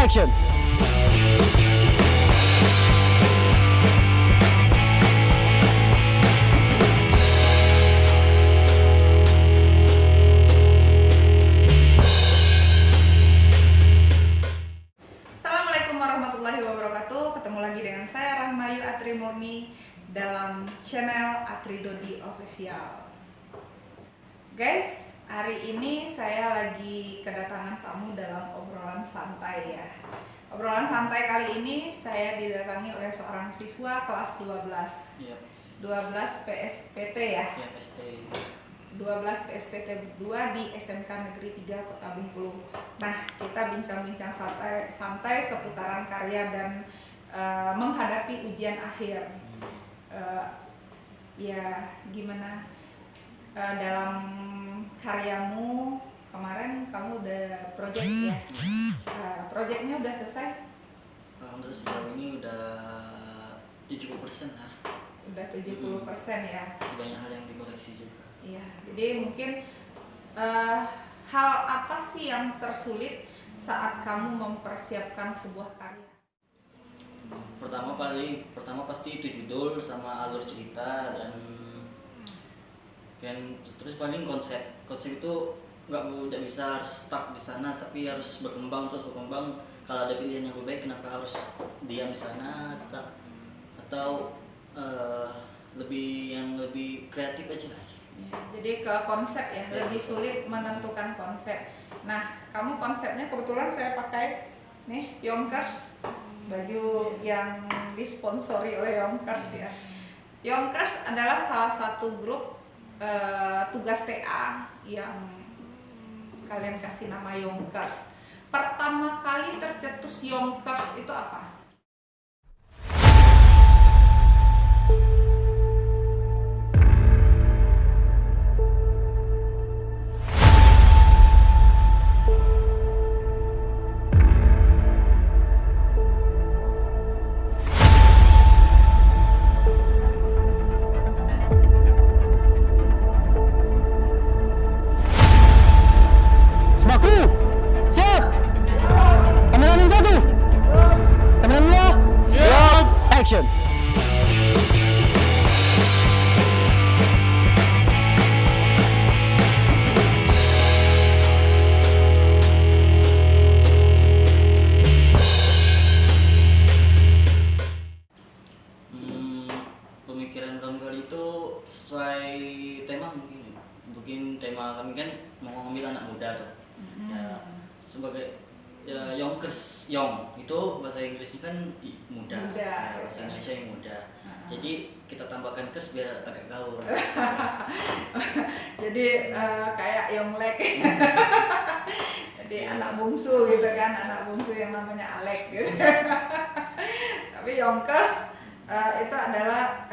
Action! Assalamualaikum warahmatullahi wabarakatuh. Ketemu lagi dengan saya Rahmayu Atri Murni dalam channel Atri Dodi Official. Guys, hari ini saya lagi kedatangan tamu dalam obrolan santai ya. Obrolan santai kali ini saya didatangi oleh seorang siswa kelas 12. Yep. 12 PSPT ya. Ya PST. 12 PSPT 2 di SMK Negeri 3 Kota Bengkulu. Nah, kita bincang-bincang santai seputaran karya dan menghadapi ujian akhir. Ya, gimana dalam karyamu kemarin kamu udah project ya? Projectnya udah selesai? Alhamdulillah sejauh ini udah 70% lah. Udah 70% ya. Masih banyak hal yang dikoreksi juga. Iya, jadi mungkin hal apa sih yang tersulit saat kamu mempersiapkan sebuah karya? Pertama pasti itu judul sama alur cerita dan terus paling konsep itu nggak bisa stuck di sana, tapi harus berkembang. Kalau ada pilihan yang lebih baik, kenapa harus diam di sana atau lebih kreatif aja lagi. Ya, jadi ke konsep ya, lebih sulit menentukan konsep. Nah, kamu konsepnya kebetulan saya pakai nih Yonkers, baju yang disponsori oleh Yonkers ya. Yonkers adalah salah satu grup tugas TA yang kalian kasih nama Yonkers. Pertama kali tercetus Yonkers itu apa? Sebaku! Siap! Kameramen 1! Kameramen 2! Siap! Action! Pemikiran kamu kali itu sesuai tema mungkin tema kami kan mau ngambil anak muda tuh. Ya, sebagai Yonkers, itu bahasa Inggrisnya kan muda. Ya, bahasa Indonesia yang muda. Jadi kita tambahkan kes biar agak gaul. Jadi kayak Yonglek. Jadi anak bungsu gitu kan, anak bungsu yang namanya Alek gitu. Tapi Yonkers itu adalah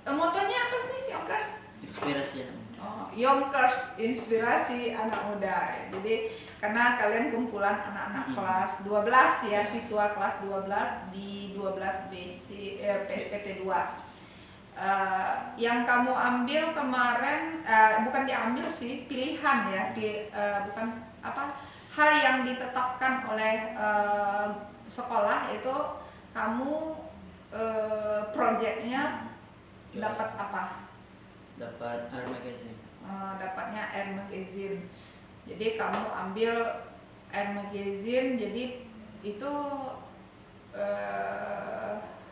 motonya apa sih Yonkers? Inspirasi anak muda. Yonkers, inspirasi anak muda. Jadi karena kalian kumpulan anak-anak kelas 12 ya, siswa kelas 12 di 12 PSPT 2. Yang kamu ambil kemarin bukan diambil sih, pilihan ya, bukan apa, hal yang ditetapkan oleh sekolah itu kamu projectnya dapat apa? Dapat Air Magazine. Dapatnya Air Magazine. Jadi kamu ambil Air Magazine, jadi itu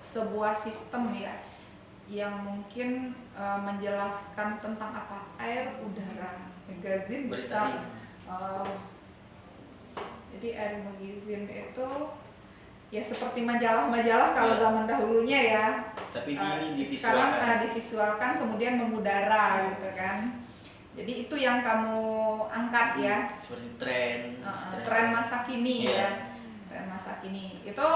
sebuah sistem ya yang mungkin menjelaskan tentang apa? Air, udara. Magazine besar. Jadi Air Magazine itu ya seperti majalah-majalah kalau zaman dahulunya ya. Tapi ini sekarang divisualkan kemudian mengudara gitu kan. Jadi itu yang kamu angkat ya. Seperti tren masa kini ya. Tren masa kini. Itu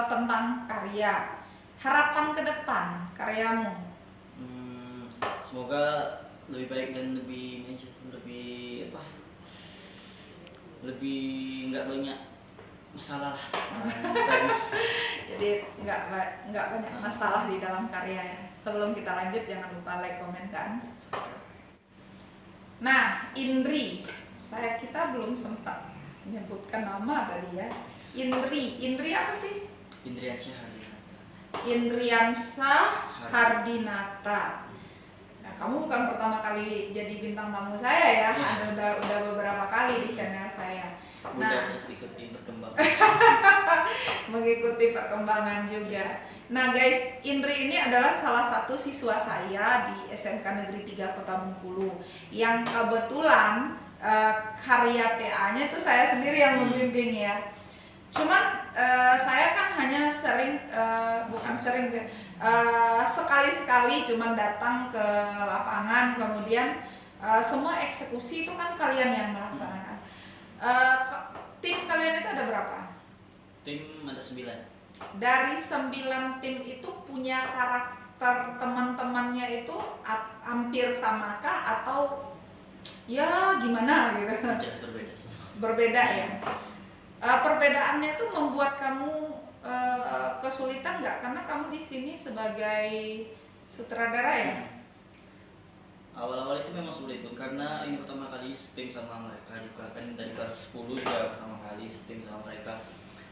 tentang karya. Harapan ke depan karyamu. Semoga lebih baik dan lebih nggak banyak masalah lah. Jadi nggak banyak masalah di dalam karya ya. Sebelum kita lanjut jangan lupa like, komen dan subscribe. Nah, Indri, kita belum sempat menyebutkan nama tadi ya. Indri apa sih? Indriansyah Hardinata. Indriansyah Hardinata. Nah, kamu bukan pertama kali jadi bintang tamu saya ya. Ya. Udah beberapa kali di channel saya. Udah terus ikutin perkembangan. Mengikuti perkembangan juga. Nah guys, Indri ini adalah salah satu siswa saya di SMK Negeri 3 Kota Bengkulu yang kebetulan karya TA-nya itu saya sendiri yang membimbing ya. Cuman saya kan hanya sekali-sekali cuman datang ke lapangan, kemudian semua eksekusi itu kan kalian yang melaksanakan. Tim kalian itu ada berapa? Tim ada 9. Dari 9 tim itu punya karakter teman-temannya itu hampir samakah atau ya gimana gitu? Jelas berbeda semua. Berbeda ya. Perbedaannya itu membuat kamu kesulitan nggak? Karena kamu di sini sebagai sutradara ya. Awal-awal itu memang sulit pun karena ini pertama kali setim sama mereka juga kan dari kelas 10 ya pertama kali setim sama mereka.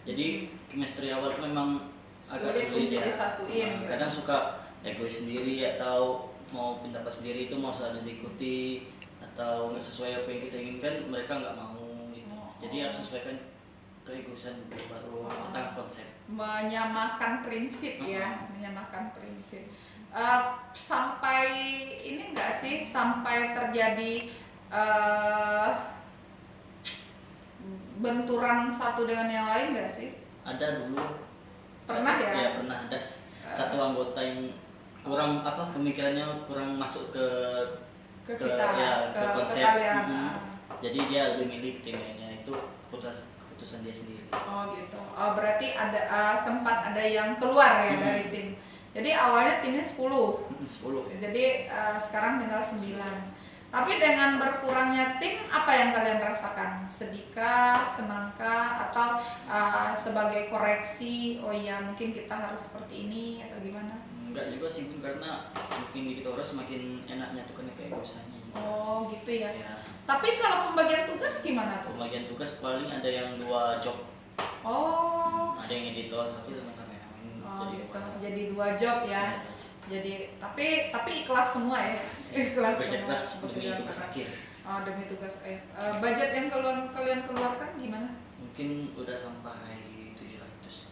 Jadi chemistry awal itu memang agak sulit ya. Disatuin, Kadang suka egois sendiri atau mau pendapat sendiri itu mau harus diikuti atau nggak sesuai apa yang kita inginkan mereka nggak mau gitu. Jadi harus sesuaikan keegoisan baru tentang konsep. Menyamakan prinsip ya, menyamakan prinsip. Sampai ini enggak sih sampai terjadi benturan satu dengan yang lain enggak sih? Ada dulu. Pernah ya? Ya pernah ada satu anggota yang kurang pemikirannya kurang masuk ke konsep. Jadi dia lebih milih timnya itu keputusan dia sendiri. Oh gitu. Berarti ada sempat ada yang keluar ya dari tim. Jadi awalnya timnya 10. Jadi sekarang tinggal 9. Tapi dengan berkurangnya tim, apa yang kalian rasakan? Sedihkah, senangkah, atau sebagai koreksi? Oh iya, mungkin kita harus seperti ini atau gimana? Enggak juga sih, karena semakin dikit orang semakin enaknya tuh kan kayak urusannya. Oh gitu ya. Ya. Tapi kalau pembagian tugas gimana tuh? Pembagian tugas paling ada yang 2 job. Oh. Ada yang editor satu sama kameramen. Oh gitu. Jadi 2 job ya. Jadi tapi ikhlas semua ya. Ikhlas semua. Demi tugas akhir. Oh, demi tugas akhir. Budget yang kalian keluarkan gimana? Mungkin udah sampai 700.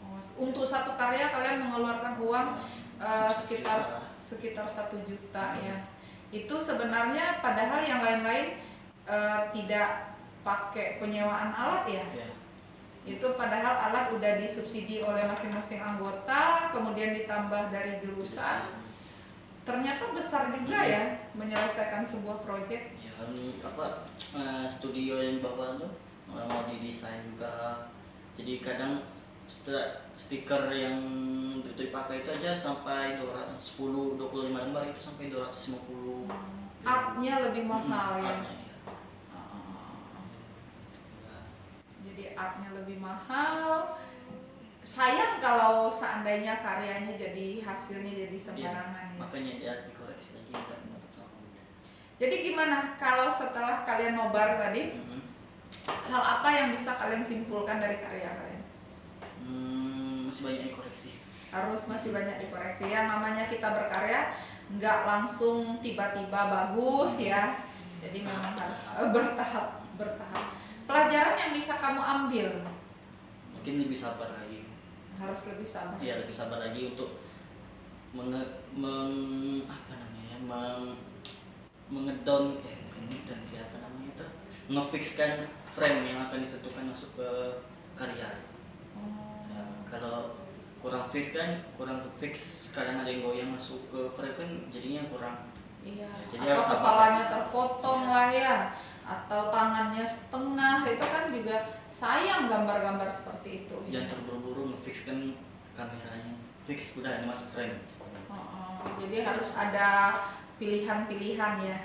Oh, untuk satu karya kalian mengeluarkan uang sekitar 1 juta ya. Itu sebenarnya padahal yang lain-lain tidak pakai penyewaan alat ya. Itu padahal alat udah disubsidi oleh masing-masing anggota, kemudian ditambah dari jurusan. Ternyata besar juga ya menyelesaikan sebuah proyek. Ya, studio yang bapak tuh mau didesain juga. Jadi kadang stiker yang dipakai itu aja sampai 25 lembar itu sampai 250. Artnya lebih mahal ya. Jadi artnya lebih mahal. Sayang kalau seandainya karyanya jadi hasilnya jadi sembarangan. Makanya dia dikoreksi lagi untuk mendapat sama. Jadi gimana kalau setelah kalian nobar tadi, hal apa yang bisa kalian simpulkan dari karya kalian? Masih banyak dikoreksi. Harus masih banyak dikoreksi ya. Namanya kita berkarya nggak langsung tiba-tiba bagus ya. Jadi memang harus bertahap. Pelajaran yang bisa kamu ambil? Mungkin lebih sabar lagi. Harus lebih sabar. Iya, lebih sabar lagi untuk mengedon siapa namanya itu, ngefixkan frame yang akan ditentukan masuk ke karya. Nah, kalau kurang fix kadang ada yang goyang masuk ke frame kan jadinya kurang. Iya. Jadi atau kepalanya terpotong lah ya, atau tangannya setengah, itu kan juga sayang gambar-gambar seperti itu. Yang terburu-buru ngefixkan kameranya, fix udah ini masuk frame. Jadi harus ada pilihan-pilihan ya.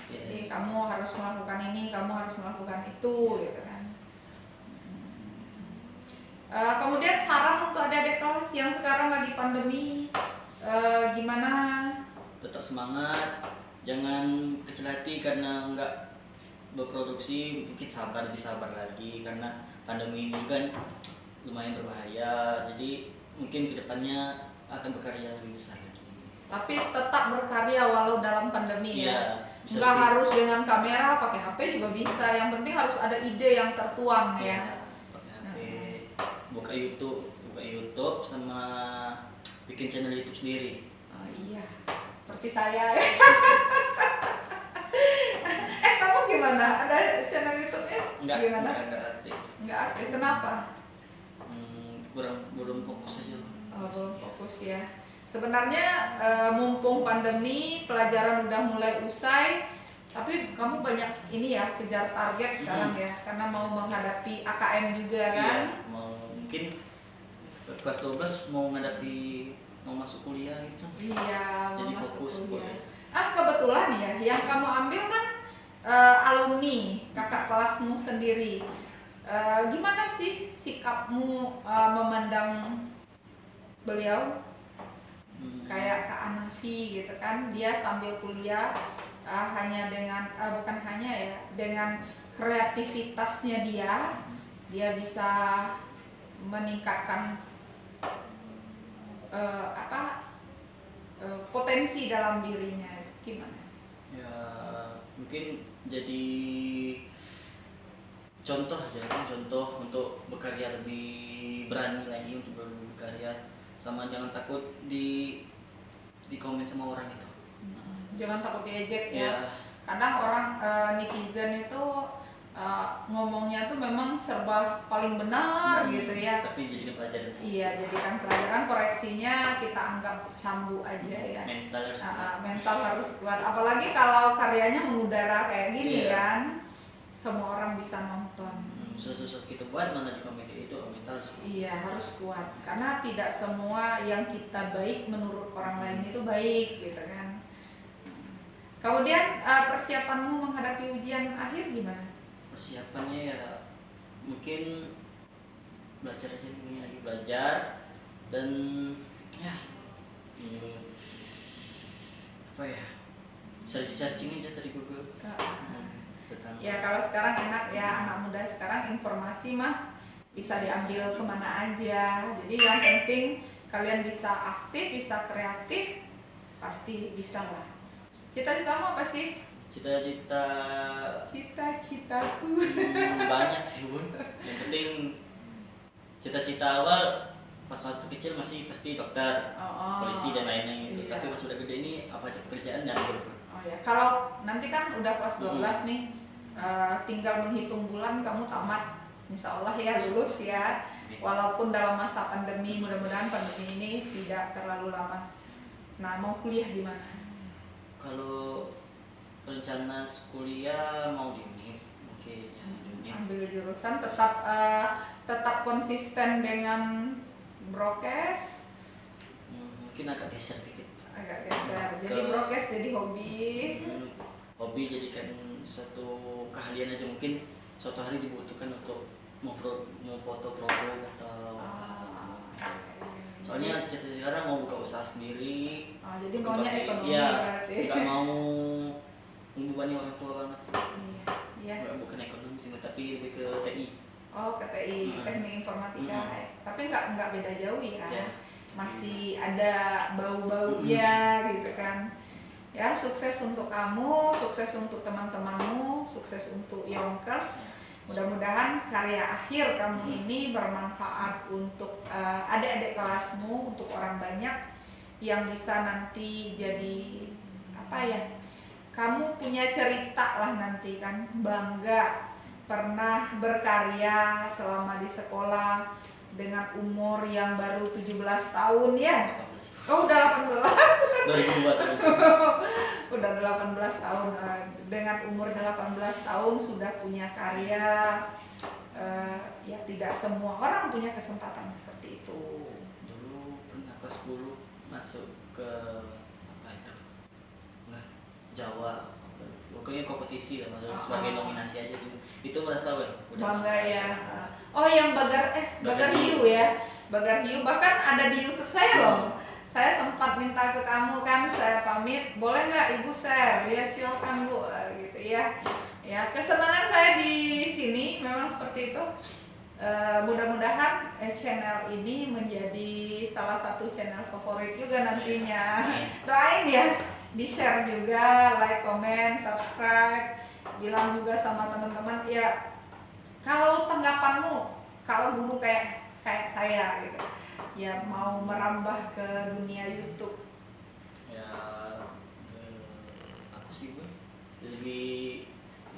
Jadi Ya. kamu harus melakukan ini, kamu harus melakukan itu, gitu kan. Kemudian saran untuk adik-adik kelas yang sekarang lagi pandemi, gimana? Tetap semangat, jangan kecil hati karena berproduksi mungkin lebih sabar lagi karena pandemi ini kan lumayan berbahaya, jadi mungkin kedepannya akan berkarya lebih besar lagi. Tapi tetap berkarya walau dalam pandemi ya. Bisa Nggak lebih- harus dengan kamera, pakai HP juga bisa. Yang penting harus ada ide yang tertuang Iya, ya. pakai HP, buka YouTube sama bikin channel YouTube sendiri. Oh, iya, seperti saya. Kamu gimana? Ada channel YouTube-nya? Gimana? Enggak aktif. Nggak aktif. Kenapa? Belum fokus aja. Oh, belum fokus ya. Sebenarnya mumpung pandemi, pelajaran udah mulai usai, tapi kamu banyak ini ya, kejar target sekarang ya, karena mau menghadapi AKM juga kan? Iya, mungkin kelas 12 mau masuk kuliah gitu. Iya, Jadi mau masuk fokus kuliah. kuliah. Kebetulan ya, yang kamu ambil kan alumni, kakak kelasmu sendiri. Gimana sih sikapmu memandang beliau? Kayak Kak Anafi gitu kan, dia sambil kuliah hanya dengan bukan hanya ya, dengan kreativitasnya dia bisa meningkatkan potensi dalam dirinya. Gimana sih? Ya mungkin jadi contoh untuk berkarya lebih berani lagi untuk berkarya, sama jangan takut di komen sama orang itu. Jangan takut diejek ya. Ya, Kadang orang netizen itu ngomongnya tuh memang serba paling benar gitu ya. Tapi jadikan pelajaran. Iya, jadikan pelajaran, koreksinya kita anggap cambu aja ya. Mental harus kuat. Mental harus kuat. Apalagi kalau karyanya mengudara kayak gini Iya. kan, semua orang bisa nonton. Susah-susah kita buat mana di komen itu mental harus kuat. Iya, harus kuat. Karena tidak semua yang kita baik menurut orang lain itu baik gitu kan. Kemudian persiapanmu menghadapi ujian akhir gimana? Persiapannya ya mungkin belajar aja, ini lagi belajar dan ya apa ya, searching aja tadi Google tentang Ya kalau sekarang enak ya, anak muda sekarang informasi mah bisa diambil kemana aja. Jadi yang penting kalian bisa aktif, bisa kreatif, pasti bisa lah. Cita-citamu apa sih? Cita-citaku. Banyak sih Bun. Yang penting cita-cita awal pas waktu kecil masih pasti dokter, polisi dan lainnya gitu. Iya. Tapi pas udah gede ini apa aja pekerjaan dan Oh ya, kalau nanti kan udah kelas 12 nih, tinggal menghitung bulan kamu tamat. Insya Allah ya lulus ya. Walaupun dalam masa pandemi, mudah-mudahan pandemi ini tidak terlalu lama. Nah, mau kuliah di mana? Kalau rencana kuliah mau di UNIF mungkin ya, di UNIF. Ambil jurusan tetap konsisten dengan brokes, Mungkin agak geser dikit. agak geser. Jadi Ke- brokes jadi hobi. Hobi jadikan suatu keahlian aja, mungkin suatu hari dibutuhkan untuk mau foto produk atau soalnya cita-cita sekarang mau buka usaha sendiri. Jadi maunya ekonomi ya, berarti. nggak mau membebani orang tua banget sih. Iya. Bukan ekonomi sih, tapi lebih ke TI. Oh, ke TI, teknik informatika. Tapi nggak beda jauh ya. Ya. Masih ada bau-baunya gitu kan. Ya, sukses untuk kamu, sukses untuk teman-temanmu, sukses untuk Yonkers. Mudah-mudahan karya akhir kamu ini bermanfaat untuk adik-adik kelasmu, untuk orang banyak yang bisa nanti jadi apa ya? Kamu punya cerita lah nanti kan, bangga pernah berkarya selama di sekolah dengan umur yang baru 17 tahun ya. Oh, udah 18. 2002 Udah 18 tahun. Dengan umur 18 tahun sudah punya karya. Ya tidak semua orang punya kesempatan seperti itu. Dulu pernah kelas 10 masuk ke apa itu? Nah, Jawa. Pokoknya kompetisi lah, masuk sebagai nominasi aja tuh. Itu merasa Bangga ya. Oh, yang Bagar Hiu ya. Bagar Hiu bahkan ada di YouTube saya loh. Saya sempat minta ke kamu kan, saya pamit, boleh nggak Ibu share? Ya silakan Bu, gitu ya. Ya, kesenangan saya di sini memang seperti itu. Mudah-mudahan channel ini menjadi salah satu channel favorit juga nantinya. Doain ya, di-share juga, like, comment, subscribe, bilang juga sama teman-teman ya. Kalau tanggapanmu, kalau dulu kayak saya gitu, ya mau merambah ke dunia YouTube. Ya aku sih gue lebih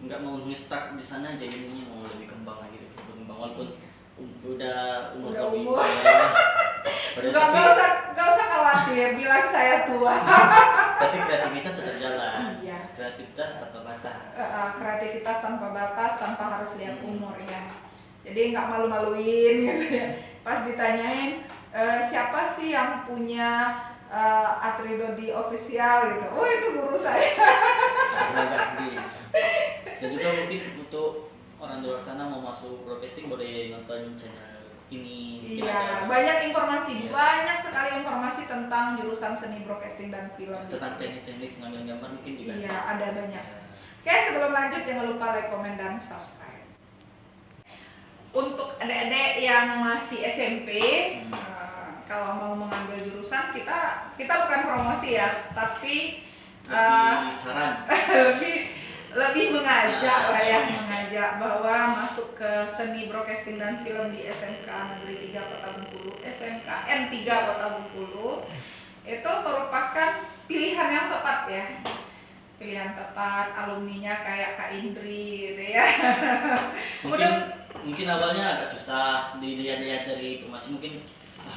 nggak mau nge-stuck di sana aja, ilmunya mau lebih kembang lagi, lebih berkembang walaupun udah umur Udah lebih umur. Udah, Nggak usah khawatir, bilang saya tua. tapi kreativitas tetap jalan. Iya. Kreativitas tanpa batas. Kreativitas tanpa batas, tanpa harus lihat umur ya. Jadi nggak malu-maluin gitu ya. Pas ditanyain siapa sih yang punya Atrido di official gitu. Oh, itu guru saya. Belajar sendiri. Dan juga mungkin untuk orang di luar sana mau masuk broadcasting boleh nonton channel ini. Mungkin Iya, ada banyak informasi, Iya. banyak sekali informasi tentang jurusan seni broadcasting dan film. tentang teknik-teknik ngambil gambar mungkin juga. Iya, ada banyak. Ya. Oke, sebelum lanjut jangan lupa like, comment, dan subscribe. Untuk adik-adik yang masih SMP, kalau mau mengambil jurusan kita bukan promosi ya, tapi Lebih saran. lebih mengajak lah ya, mengajak bahwa masuk ke seni broadcasting dan film di SMK Negeri 3 Kota Bengkulu, SMK N3 Kota Bengkulu, itu merupakan pilihan yang tepat ya. Pilihan tepat, alumninya kayak Kak Indri gitu ya. Mungkin awalnya agak susah dilihat-lihat dari informasi, mungkin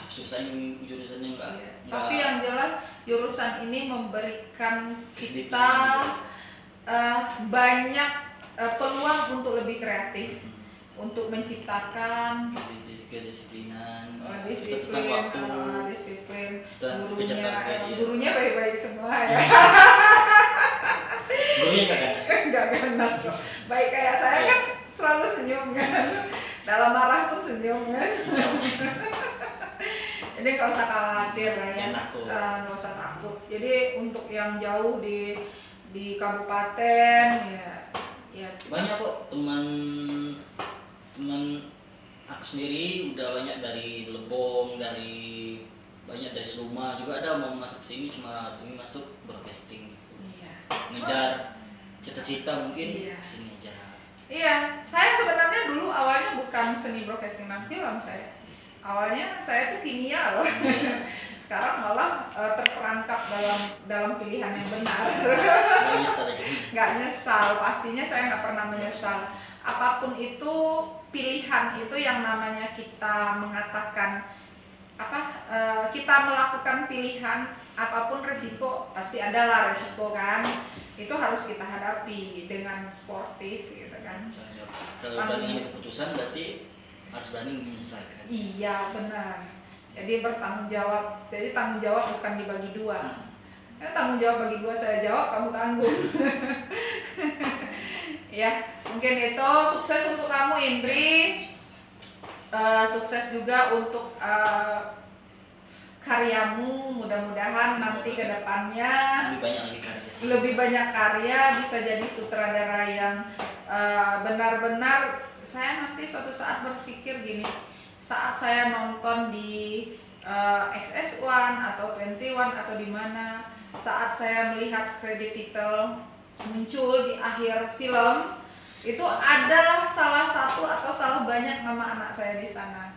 susah ini jurusannya enggak. Iya. Tapi yang jelas jurusan ini memberikan kita banyak peluang untuk lebih kreatif, untuk menciptakan kedisiplinan, disiplin, waktu, disiplin. dan kejar target, iya. Gurunya baik-baik semua ya. gurunya nggak ganas. Nggak ganas kok. Baik kayak saya kan selalu senyum kan, dalam marah pun senyum kan. Jadi nggak usah khawatir lah ya, nggak usah takut. Jadi untuk yang jauh di kabupaten ya banyak kok teman aku sendiri udah banyak dari Lebong, banyak dari Seluma juga ada mau masuk sini, cuma ini masuk broadcasting. Iya. Ngejar cita-cita mungkin Iya. sini aja. Iya, saya sebenarnya dulu awalnya bukan seni broadcasting dan film saya. Awalnya saya tuh kimia loh. Sekarang malah terperangkap dalam pilihan yang benar. Nggak nyesal, pastinya saya nggak pernah menyesal. Apapun itu pilihan itu yang namanya kita mengatakan kita melakukan pilihan, apapun resiko pasti adalah resiko kan. Itu harus kita hadapi dengan sportif gitu kan. Kalau berani keputusan berarti harus berani menyelesaikan. Iya, benar. Jadi bertanggung jawab. Jadi tanggung jawab bukan dibagi dua. Karena tanggung jawab bagi dua, saya jawab, kamu tanggung. Ya, mungkin itu sukses untuk kamu Indri. Sukses juga untuk karyamu, mudah-mudahan nanti ke depannya lebih banyak karya, bisa jadi sutradara yang benar-benar. Saya nanti suatu saat berpikir gini, saat saya nonton di XS1 atau 21 atau di mana, saat saya melihat credit title muncul di akhir film, itu adalah salah satu atau salah banyak nama anak saya di sana.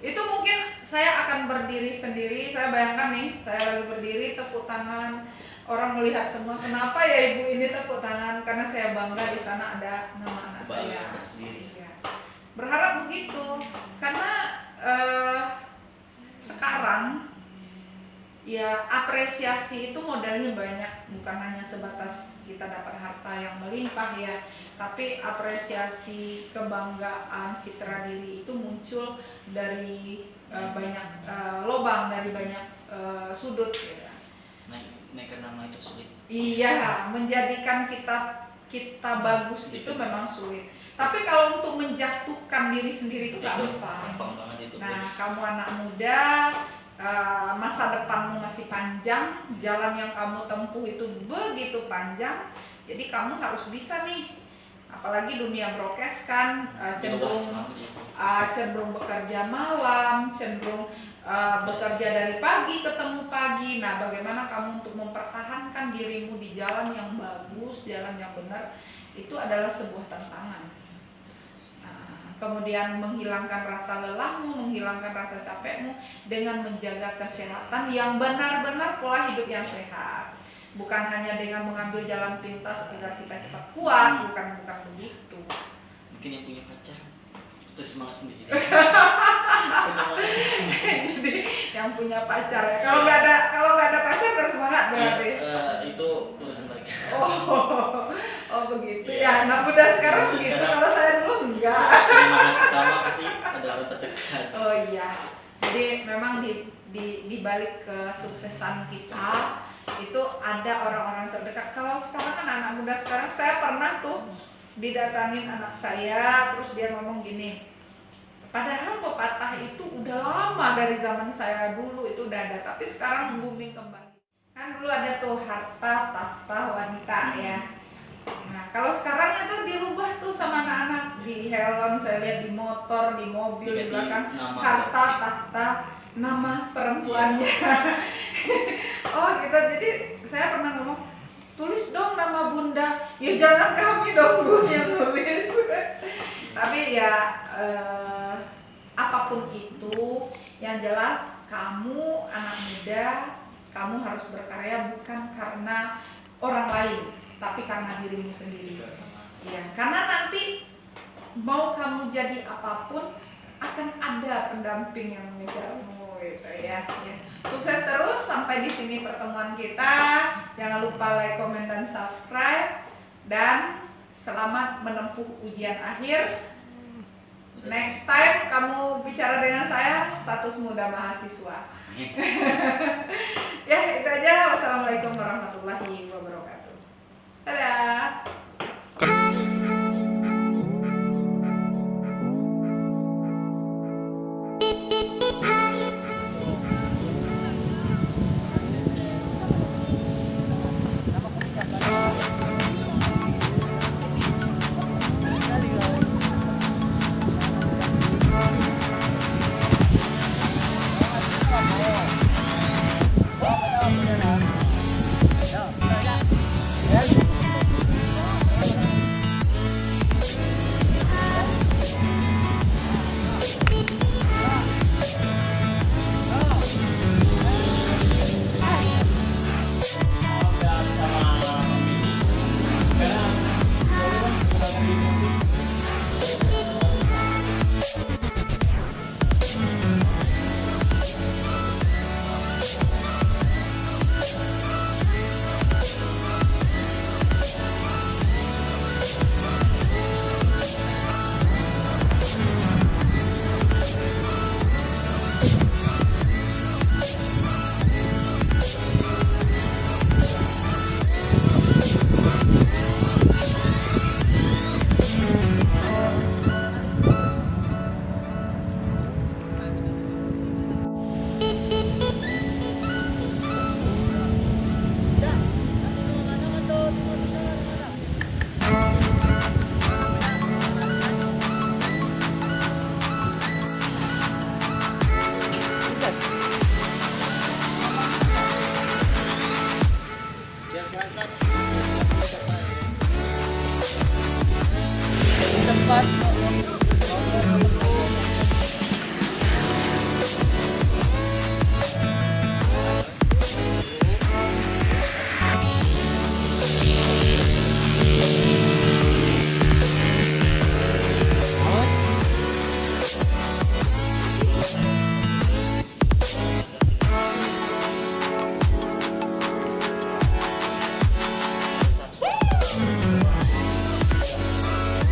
Itu mungkin saya akan berdiri sendiri, saya bayangkan nih, saya lagi berdiri tepuk tangan, orang melihat semua, kenapa ya ibu ini tepuk tangan, karena saya bangga di sana ada nama anak saya. Iya. Berharap begitu, karena sekarang ya apresiasi itu modalnya banyak, bukan hanya sebatas kita dapat harta yang melimpah ya, tapi apresiasi, kebanggaan, citra diri itu muncul dari banyak lobang, dari banyak sudut ya. Naikkan nama itu sulit. Iya, menjadikan kita bagus itu memang sulit. Tapi kalau untuk menjatuhkan diri sendiri itu gampang. Nah, kamu anak muda, masa depanmu masih panjang, jalan yang kamu tempuh itu begitu panjang. Jadi kamu harus bisa nih apalagi dunia broadcast kan cenderung Luas banget ya. cenderung bekerja malam, cenderung bekerja dari pagi ketemu pagi. Nah, bagaimana kamu untuk mempertahankan dirimu di jalan yang bagus, jalan yang benar, itu adalah sebuah tantangan. Kemudian menghilangkan rasa lelahmu, menghilangkan rasa capekmu dengan menjaga kesehatan yang benar-benar pola hidup yang sehat. Bukan hanya dengan mengambil jalan pintas agar kita cepat kuat, bukan begitu. Mungkin yang punya pacar terus semangat sendiri. Jadi yang punya pacar ya. Kalau nggak ada pacar bersemangat berarti. Itu urusan mereka. Oh begitu ya. Nah muda sekarang begitu. Kalau saya dulu enggak. Semangat pertama pasti ada orang terdekat. Oh iya. Jadi memang di balik kesuksesan kita itu ada orang-orang terdekat. Kalau sekarang kan anak muda sekarang, saya pernah tuh didatangin anak saya, terus dia ngomong gini, padahal pepatah itu udah lama dari zaman saya dulu itu udah ada, tapi sekarang booming kembali. Kan dulu ada tuh harta tahta wanita ya. Nah kalau sekarang itu dirubah tuh sama anak-anak, di helm saya lihat, di motor, di mobil, di belakang harta tahta nama perempuannya. Oh gitu. Jadi saya pernah ngomong, tulis dong nama bunda. Ya jangan kami dong bu yang tulis. Tapi ya apapun itu, yang jelas kamu anak muda, kamu harus berkarya bukan karena orang lain, tapi karena dirimu sendiri. Ya, karena nanti mau kamu jadi apapun akan ada pendamping yang mengejarmu gitu ya. Sukses terus sampai di sini pertemuan kita. Jangan lupa like, comment dan subscribe, dan selamat menempuh ujian akhir. Next time kamu bicara dengan saya status muda mahasiswa. Ya itu aja. Wassalamualaikum warahmatullahi wabarakatuh. Dadah.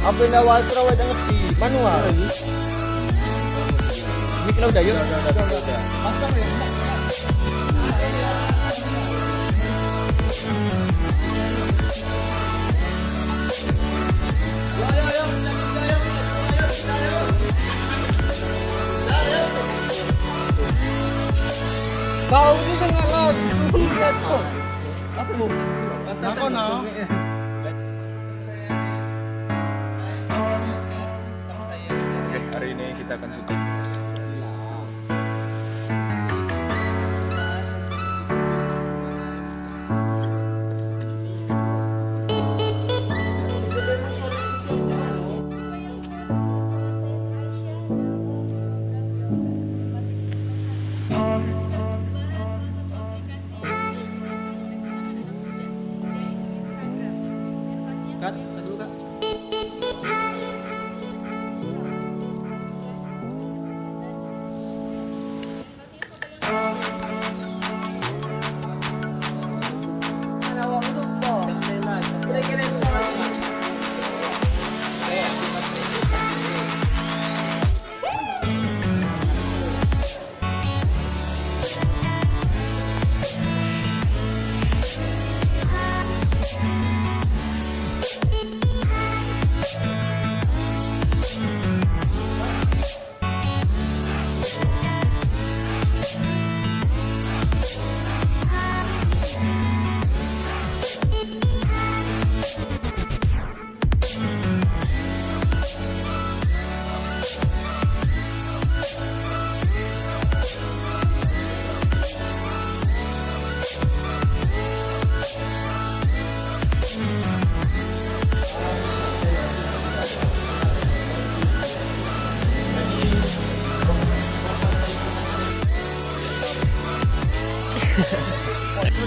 Apa yang awal terawat yang ngerti manual. Ini kalau udah yuk. Masa ya? Kau juga nggak lagu lihat kok. Apa mau? Kata hari ini kita akan syuting. Kat, dulu Kak.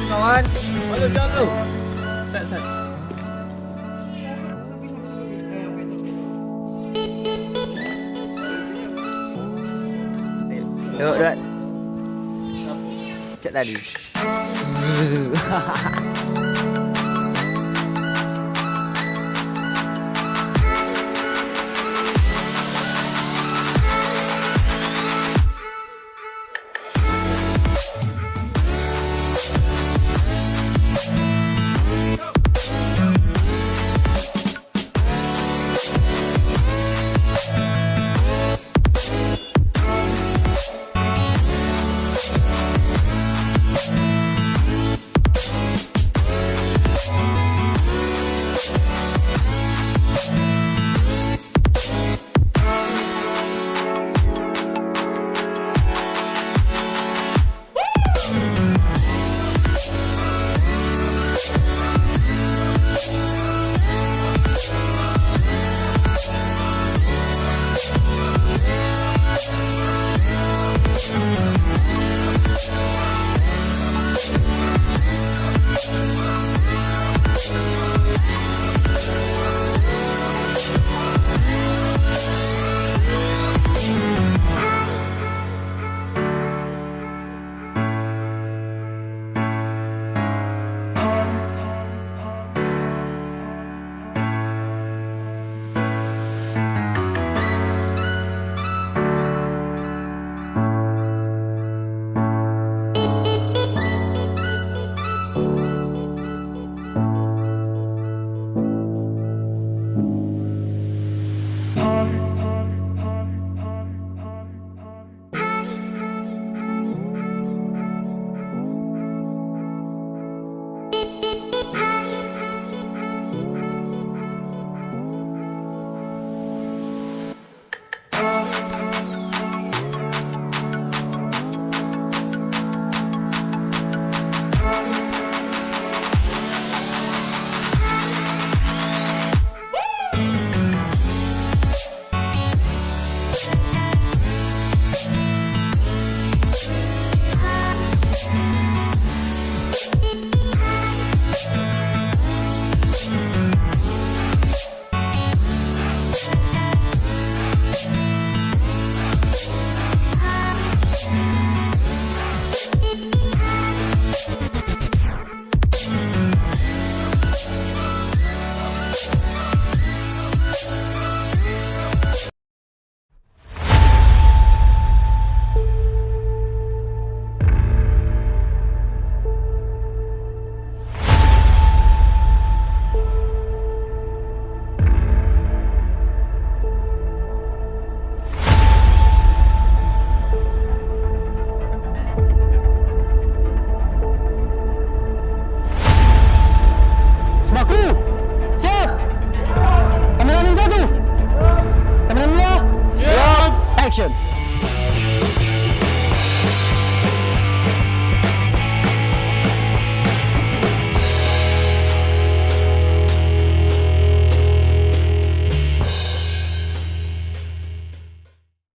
Kawan, halo jago. Set. Yuk, Dot. Cek tadi. Action.